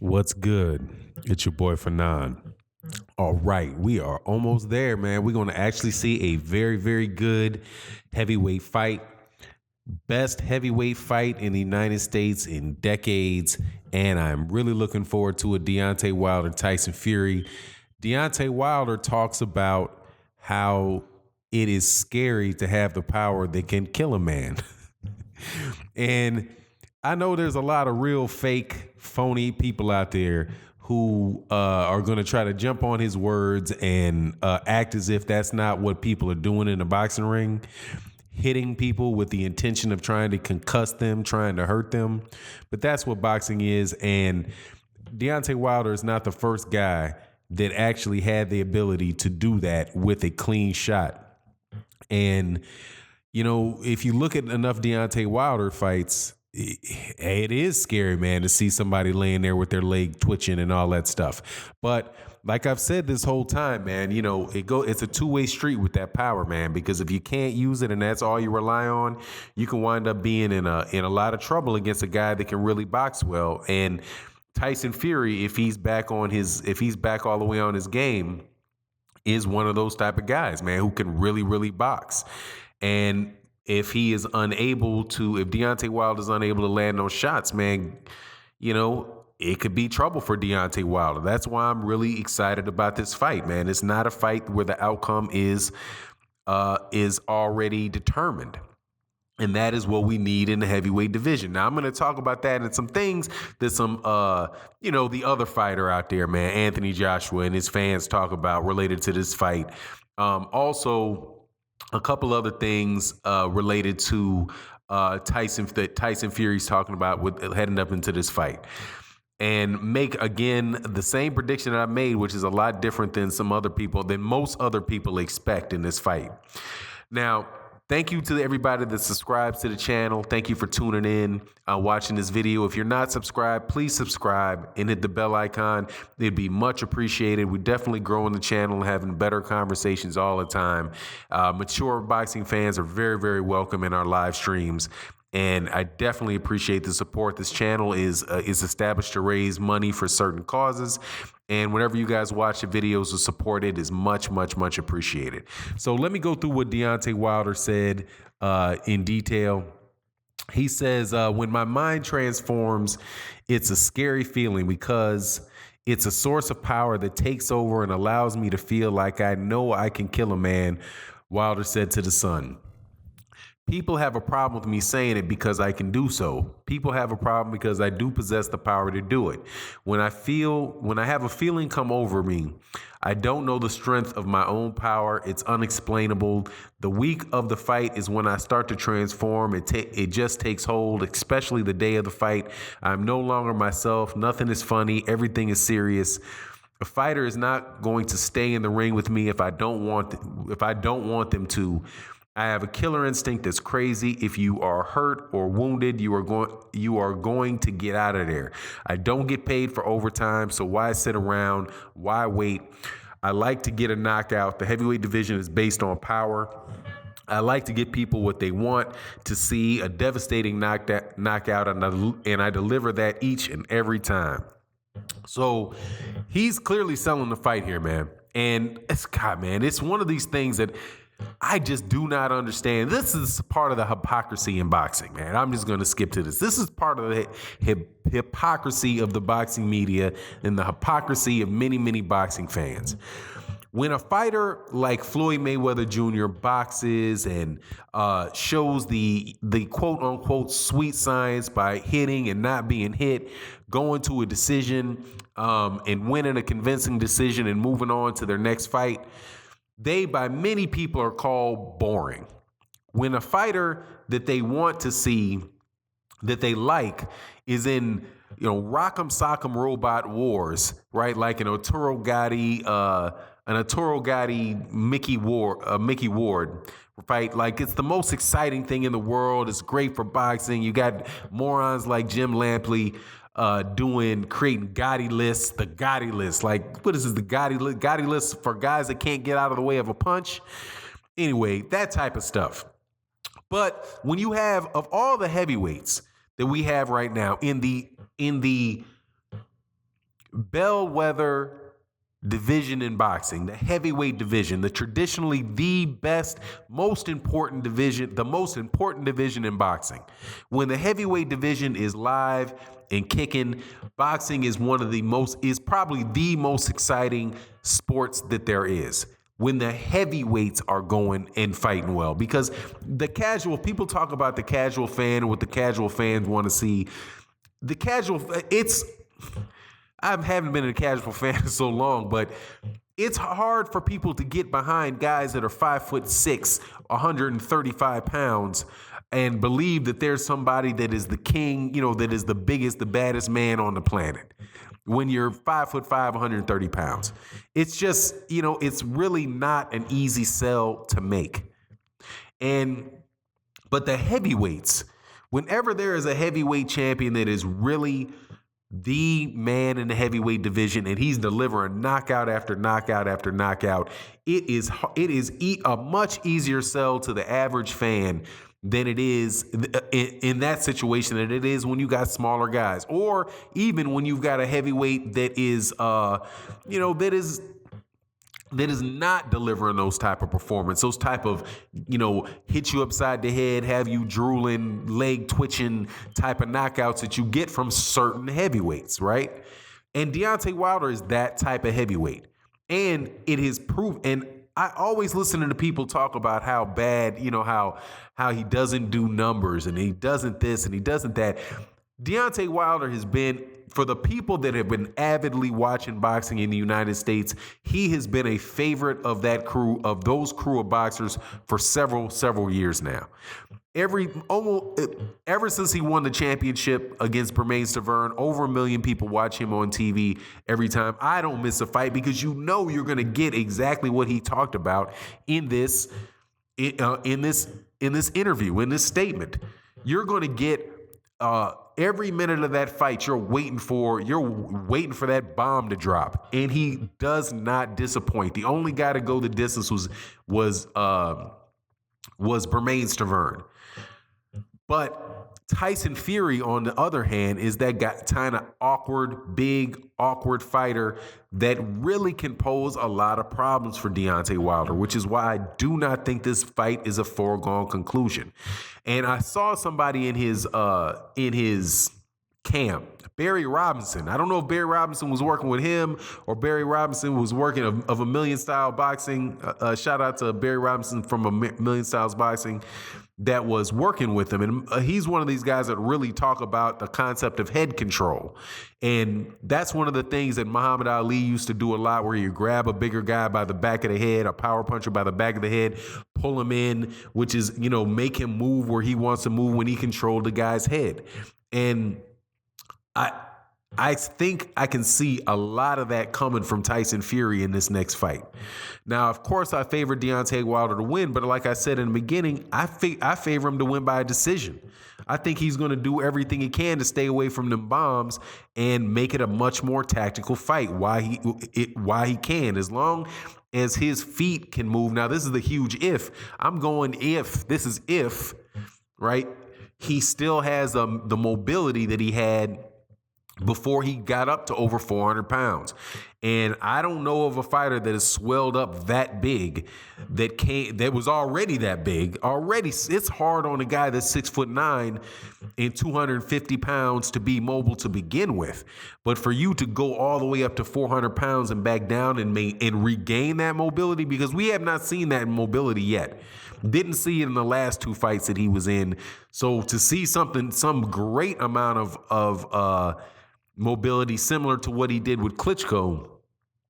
What's good? It's your boy Fanon. All right, we are almost there, man. We're going to actually see a very, very good heavyweight fight. Best heavyweight fight in the United States in decades. And I'm really looking forward to a Deontay Wilder Tyson Fury. Deontay Wilder talks about how it is scary to have the power that can kill a man. And I know there's a lot of real fake, phony people out there who are going to try to jump on his words and act as if that's not what people are doing in the boxing ring, hitting people with the intention of trying to concuss them, trying to hurt them. But that's what boxing is. And Deontay Wilder is not the first guy that actually had the ability to do that with a clean shot. And you know, if you look at enough Deontay Wilder fights, it is scary, man, to see somebody laying there with their leg twitching and all that stuff. But like I've said this whole time, man, you know, it's a two-way street with that power, man, because if you can't use it and that's all you rely on, you can wind up being in a lot of trouble against a guy that can really box well. And Tyson Fury, if he's back all the way on his game, is one of those type of guys, man, who can really, really box. And if Deontay Wilder is unable to land those shots, man, you know, it could be trouble for Deontay Wilder. That's why I'm really excited about this fight, man. It's not a fight where the outcome is already determined. And that is what we need in the heavyweight division. Now, I'm going to talk about that and some things that the other fighter out there, man, Anthony Joshua and his fans talk about related to this fight. Also, a couple other things related to Tyson Fury's talking about with heading up into this fight. And make, again, the same prediction that I made, which is a lot different than most other people expect in this fight. Now, thank you to everybody that subscribes to the channel. Thank you for tuning in, watching this video. If you're not subscribed, please subscribe and hit the bell icon. It'd be much appreciated. We're definitely growing the channel and having better conversations all the time. Mature boxing fans are very, very welcome in our live streams. And I definitely appreciate the support. This channel is established to raise money for certain causes. And whenever you guys watch the videos or support it is much, much, much appreciated. So let me go through what Deontay Wilder said in detail. He says, when my mind transforms, it's a scary feeling because it's a source of power that takes over and allows me to feel like I know I can kill a man, Wilder said to The Sun. People have a problem with me saying it because I can do so. People have a problem because I do possess the power to do it. When I have a feeling come over me, I don't know the strength of my own power. It's unexplainable. The week of the fight is when I start to transform. It just takes hold, especially the day of the fight. I'm no longer myself. Nothing is funny. Everything is serious. A fighter is not going to stay in the ring with me if I don't want them to. I have a killer instinct that's crazy. If you are hurt or wounded, you are going to get out of there. I don't get paid for overtime, so why sit around? Why wait? I like to get a knockout. The heavyweight division is based on power. I like to get people what they want to see, a devastating knockout, and I deliver that each and every time. So he's clearly selling the fight here, man. And it's one of these things that I just do not understand. This is part of the hypocrisy in boxing, man. I'm just going to skip to this. This is part of the hypocrisy of the boxing media and the hypocrisy of many, many boxing fans. When a fighter like Floyd Mayweather Jr. boxes and shows the quote unquote sweet science by hitting and not being hit, going to a decision and winning a convincing decision and moving on to their next fight, they, by many people, are called boring. When a fighter that they want to see, that they like, is in, Rock'em Sock'em Robot Wars, right? Like an Arturo Gatti, Mickey Ward fight. Like, it's the most exciting thing in the world. It's great for boxing. You got morons like Jim Lampley creating Gotti lists, the Gotti list. Like, what is this, the Gotti list for guys that can't get out of the way of a punch? Anyway, that type of stuff. But when you have, of all the heavyweights that we have right now in the bellwether division in boxing, the heavyweight division, the traditionally the best, most important division, the most important division in boxing. When the heavyweight division is live and kicking, boxing is probably the most exciting sports that there is. When the heavyweights are going and fighting well, because people talk about the casual fan and what the casual fans want to see. I haven't been a casual fan so long, but it's hard for people to get behind guys that are 5'6", 135 pounds, and believe that there's somebody that is the king, that is the biggest, the baddest man on the planet. When you're 5'5", 130 pounds, it's just, it's really not an easy sell to make. But the heavyweights, whenever there is a heavyweight champion that is really the man in the heavyweight division, and he's delivering knockout after knockout after knockout, it is a much easier sell to the average fan than it is in that situation than it is when you got smaller guys, or even when you've got a heavyweight that is not delivering those type of performance, those type of, hit you upside the head, have you drooling, leg twitching type of knockouts that you get from certain heavyweights, right? And Deontay Wilder is that type of heavyweight. And it is proof. And I always listen to people talk about how bad, how he doesn't do numbers and he doesn't this and he doesn't that. Deontay Wilder has been, for the people that have been avidly watching boxing in the United States, he has been a favorite of those crew of boxers for several years now. Ever since he won the championship against Bermane Stiverne, over 1 million people watch him on TV every time. I don't miss a fight because you're going to get exactly what he talked about in this interview, in this statement. You're going to get every minute of that fight. You're waiting for that bomb to drop, and he does not disappoint. The only guy to go the distance was Bermane Stiverne. But Tyson Fury, on the other hand, is that guy, kind of big, awkward fighter that really can pose a lot of problems for Deontay Wilder, which is why I do not think this fight is a foregone conclusion. And I saw somebody in his camp, Barry Robinson. I don't know if Barry Robinson was working with him or Barry Robinson was working of A Million Style Boxing. Shout out to Barry Robinson from A Million Styles Boxing that was working with him. And he's one of these guys that really talk about the concept of head control. And that's one of the things that Muhammad Ali used to do a lot, where you grab a bigger guy by the back of the head, a power puncher by the back of the head, pull him in, which is, make him move where he wants to move when he controlled the guy's head. And I think I can see a lot of that coming from Tyson Fury in this next fight. Now, of course, I favor Deontay Wilder to win, but like I said in the beginning, I favor him to win by a decision. I think he's going to do everything he can to stay away from them bombs and make it a much more tactical fight while he can, as long as his feet can move. Now, this is the huge if. I'm going if. This is if, right? He still has the mobility that he had before he got up to over 400 pounds. And I don't know of a fighter that has swelled up that big that was already that big. Already, it's hard on a guy that's 6'9" and 250 pounds to be mobile to begin with. But for you to go all the way up to 400 pounds and back down and regain that mobility, because we have not seen that mobility yet. Didn't see it in the last two fights that he was in. So to see some great amount of mobility similar to what he did with Klitschko,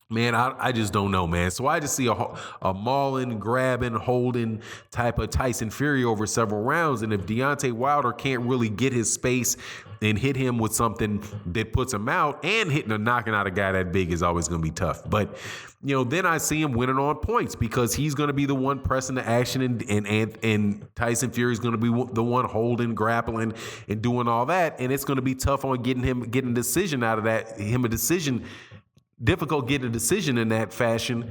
man, I just don't know, man. So I just see a mauling, grabbing, holding type of Tyson Fury over several rounds. And if Deontay Wilder can't really get his space and hit him with something that puts him out, and knocking out a guy that big is always going to be tough. But, then I see him winning on points, because he's going to be the one pressing the action, and Tyson Fury is going to be the one holding, grappling, and doing all that. And it's going to be tough on getting a decision out of that, difficult getting a decision in that fashion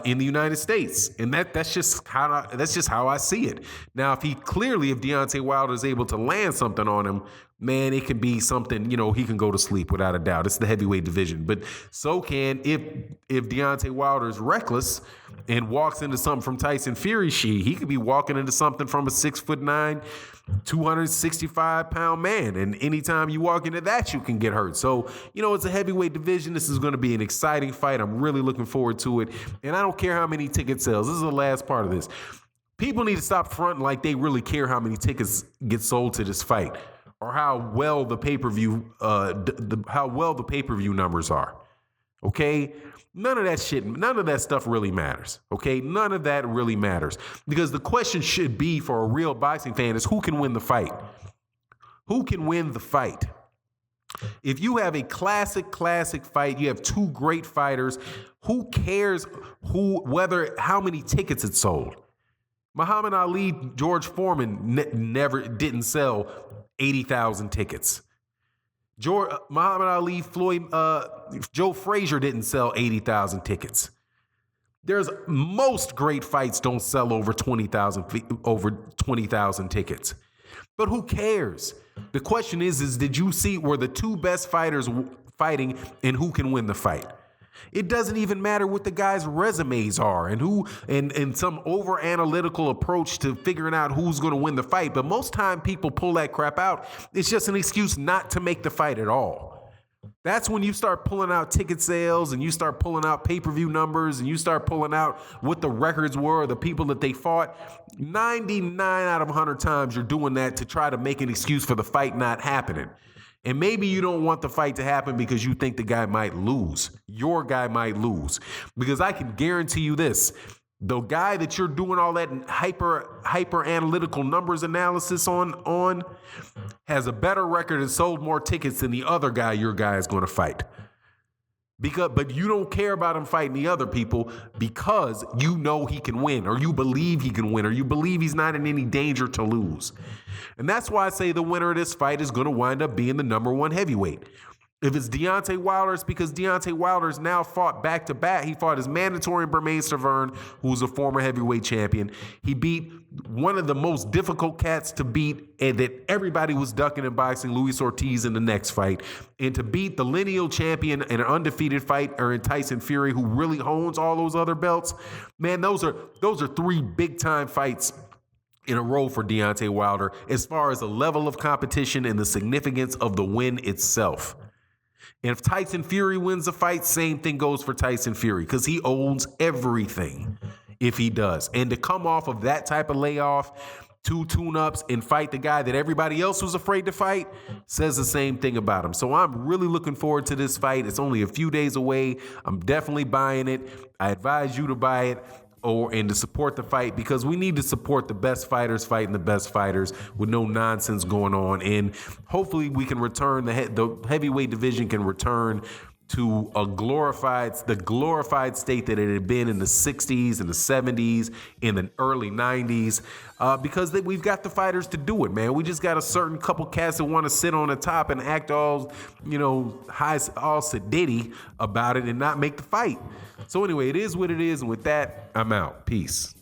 in the United States, and that's just how I see it. Now, if Deontay Wilder is able to land something on him, man, it can be something. He can go to sleep without a doubt. It's the heavyweight division, but so can if Deontay Wilder is reckless and walks into something from Tyson Fury, he could be walking into something from a 6'9", 265-pound man, and anytime you walk into that, you can get hurt. So, it's a heavyweight division. This is going to be an exciting fight. I'm really looking forward to it, and I don't care how many ticket sales. This is the last part of this. People need to stop fronting like they really care how many tickets get sold to this fight, or how well the pay-per-view numbers are. Okay? None of that shit, none of that stuff really matters. Okay? None of that really matters. Because the question should be for a real boxing fan is who can win the fight? Who can win the fight? If you have a classic fight, you have two great fighters, who cares how many tickets it sold? Muhammad Ali, George Foreman didn't sell 80,000 tickets. Muhammad Ali, Joe Frazier didn't sell 80,000 tickets. Most great fights don't sell over 20,000 tickets. But who cares? The question is did you see were the two best fighters fighting and who can win the fight? It doesn't even matter what the guys' resumes are and some over analytical approach to figuring out who's going to win the fight. But most time people pull that crap out. It's just an excuse not to make the fight at all. That's when you start pulling out ticket sales and you start pulling out pay-per-view numbers and you start pulling out what the records were, the people that they fought. 99 out of 100 times you're doing that to try to make an excuse for the fight not happening. And maybe you don't want the fight to happen because you think the guy might lose. Your guy might lose. Because I can guarantee you this. The guy that you're doing all that hyper analytical numbers analysis on has a better record and sold more tickets than the other guy your guy is going to fight. But you don't care about him fighting the other people because you know he can win, or you believe he can win, or you believe he's not in any danger to lose. And that's why I say the winner of this fight is going to wind up being the number one heavyweight. If it's Deontay Wilder, it's because Deontay Wilder's now fought back-to-back. He fought his mandatory Bermane Stiverne, who's a former heavyweight champion. He beat one of the most difficult cats to beat and that everybody was ducking in boxing, Luis Ortiz, in the next fight. And to beat the lineal champion in an undefeated fight, or in Tyson Fury, who really owns all those other belts. Man, those are three big-time fights in a row for Deontay Wilder as far as the level of competition and the significance of the win itself. And if Tyson Fury wins the fight, same thing goes for Tyson Fury because he owns everything if he does. And to come off of that type of layoff, 2 tune-ups, and fight the guy that everybody else was afraid to fight says the same thing about him. So I'm really looking forward to this fight. It's only a few days away. I'm definitely buying it. I advise you to buy it. And to support the fight, because we need to support the best fighters fighting the best fighters with no nonsense going on. And hopefully we can return, the heavyweight division can return to the glorified state that it had been in the 60s and the 70s, in the early 90s, because we've got the fighters to do it, man. We just got a certain couple cats that want to sit on the top and act all sedity about it and not make the fight. So anyway, it is what it is, and with that, I'm out. Peace.